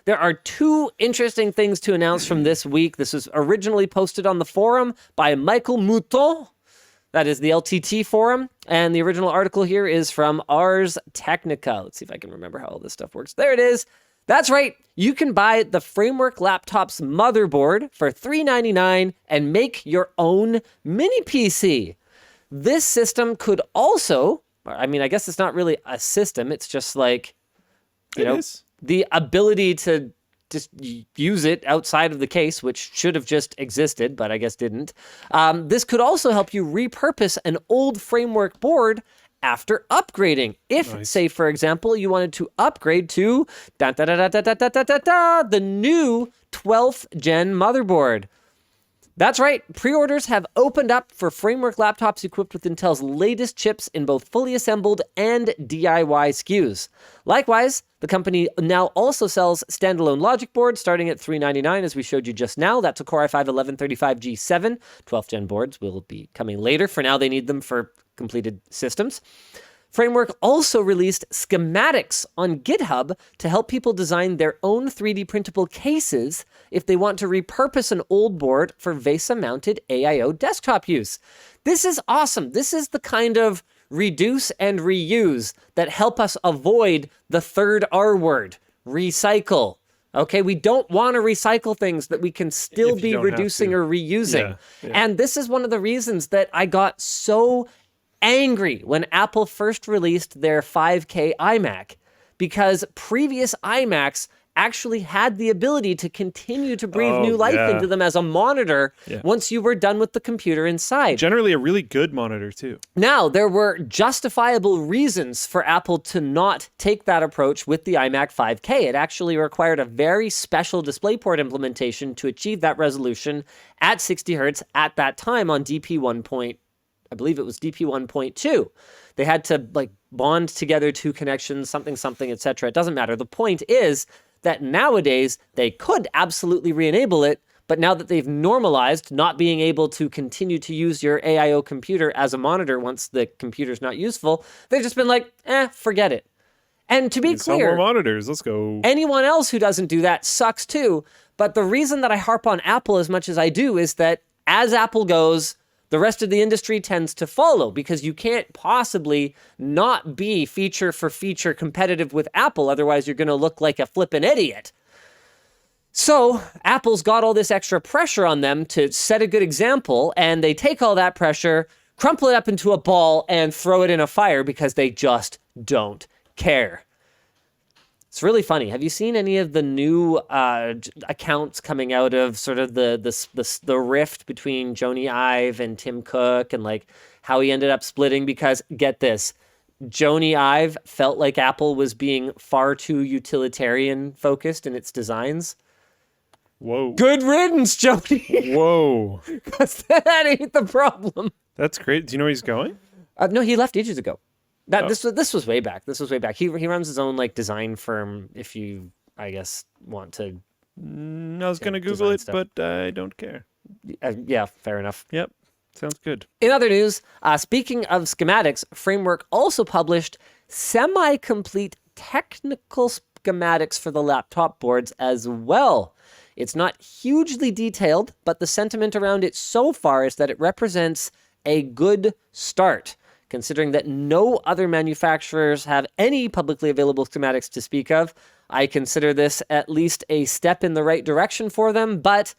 There are two interesting things to announce from this week. This was originally posted on the forum by Michael Mouton. That is the LTT forum. And the original article here is from Ars Technica. Let's see if I can remember how all this stuff works. There it is. That's right. You can buy the Framework Laptop's motherboard for $399 and make your own mini PC. This system could also, I mean, I guess it's not really a system. It's just like, the ability to just use it outside of the case, which should have just existed, but I guess didn't. This could also help you repurpose an old Framework board after upgrading. If, say, for example, you wanted to upgrade to the new 12th gen motherboard. That's right, pre-orders have opened up for Framework laptops equipped with Intel's latest chips in both fully assembled and DIY SKUs. Likewise, the company now also sells standalone logic boards starting at $399, as we showed you just now. That's a Core i5-1135G7. 12th gen boards will be coming later. For now, they need them for completed systems. Framework also released schematics on GitHub to help people design their own 3D printable cases if they want to repurpose an old board for VESA-mounted AIO desktop use. This is awesome. This is the kind of reduce and reuse that help us avoid the third R word, recycle. Okay, we don't want to recycle things that we can still be reducing or reusing. Yeah. And this is one of the reasons that I got so angry when Apple first released their 5K iMac, because previous iMacs actually had the ability to continue to breathe new life into them as a monitor once you were done with the computer inside. Generally a really good monitor too. Now, there were justifiable reasons for Apple to not take that approach with the iMac 5K. It actually required a very special DisplayPort implementation to achieve that resolution at 60 Hertz at that time on I believe it was DP1.2. They had to bond together two connections, something, etc. It doesn't matter. The point is that nowadays they could absolutely re-enable it, but now that they've normalized not being able to continue to use your AIO computer as a monitor once the computer's not useful, they've just been like, forget it. And to be clear, sell more monitors. Let's go. Anyone else who doesn't do that sucks too. But the reason that I harp on Apple as much as I do is that as Apple goes, the rest of the industry tends to follow, because you can't possibly not be feature for feature competitive with Apple. Otherwise, you're going to look like a flippin' idiot. So Apple's got all this extra pressure on them to set a good example, and they take all that pressure, crumple it up into a ball, and throw it in a fire because they just don't care. It's really funny. Have you seen any of the new accounts coming out of sort of the rift between Jony Ive and Tim Cook, and how he ended up splitting? Because get this, Jony Ive felt like Apple was being far too utilitarian focused in its designs. Whoa. Good riddance, Jony. Whoa. Because that ain't the problem. That's great. Do you know where he's going? No, he left ages ago. This was way back. He runs his own design firm. If you, I guess, want to. I was gonna Google it, but I don't care. Yeah, fair enough. Yep, sounds good. In other news, speaking of schematics, Framework also published semi-complete technical schematics for the laptop boards as well. It's not hugely detailed, but the sentiment around it so far is that it represents a good start, considering that no other manufacturers have any publicly available schematics to speak of. I consider this at least a step in the right direction for them, but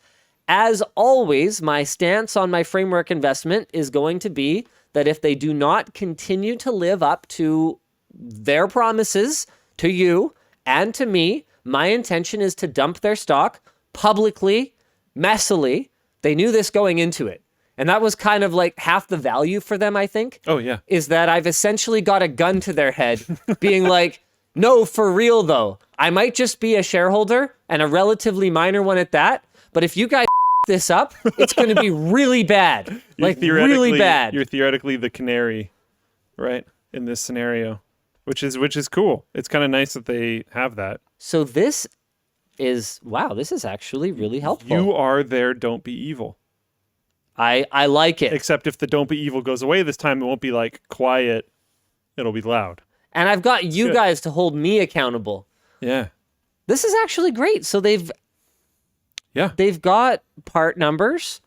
as always, my stance on my Framework investment is going to be that if they do not continue to live up to their promises to you and to me, my intention is to dump their stock publicly, messily. They knew this going into it. And that was kind of half the value for them, I think. Oh, yeah. Is that I've essentially got a gun to their head being like, no, for real, though. I might just be a shareholder, and a relatively minor one at that. But if you guys this up, it's going to be really bad. Really bad. You're theoretically the canary, right, in this scenario, which is cool. It's kind of nice that they have that. So this is actually really helpful. You are their don't be evil. I like it. Except if the don't be evil goes away this time, it won't be quiet. It'll be loud. And I've got you guys to hold me accountable. Yeah. This is actually great. So they've got part numbers.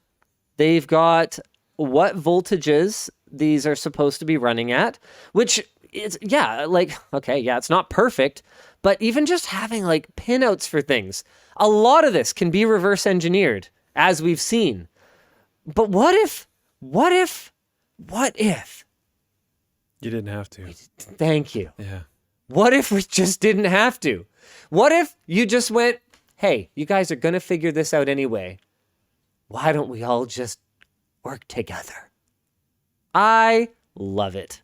They've got what voltages these are supposed to be running at, which is, it's not perfect, but even just having like pinouts for things, a lot of this can be reverse engineered, as we've seen. But what if you didn't have to? Thank you. Yeah. What if we just didn't have to? What if you just went, hey, you guys are going to figure this out anyway. Why don't we all just work together? I love it.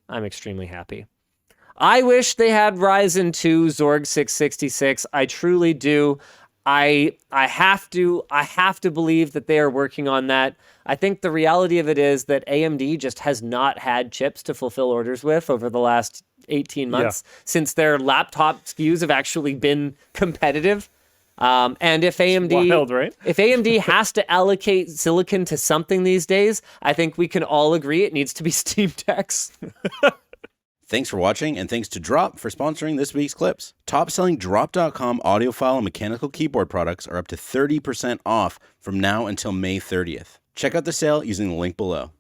I'm extremely happy. I wish they had Ryzen 2 Zorg 666. I truly do. I have to believe that they are working on that. I think the reality of it is that AMD just has not had chips to fulfill orders with over the last 18 months since their laptop SKUs have actually been competitive. And if AMD, wild, right? if AMD has to allocate silicon to something these days, I think we can all agree it needs to be Steam Decks. Thanks for watching, and thanks to Drop for sponsoring this week's clips. Top-selling Drop.com audiophile and mechanical keyboard products are up to 30% off from now until May 30th. Check out the sale using the link below.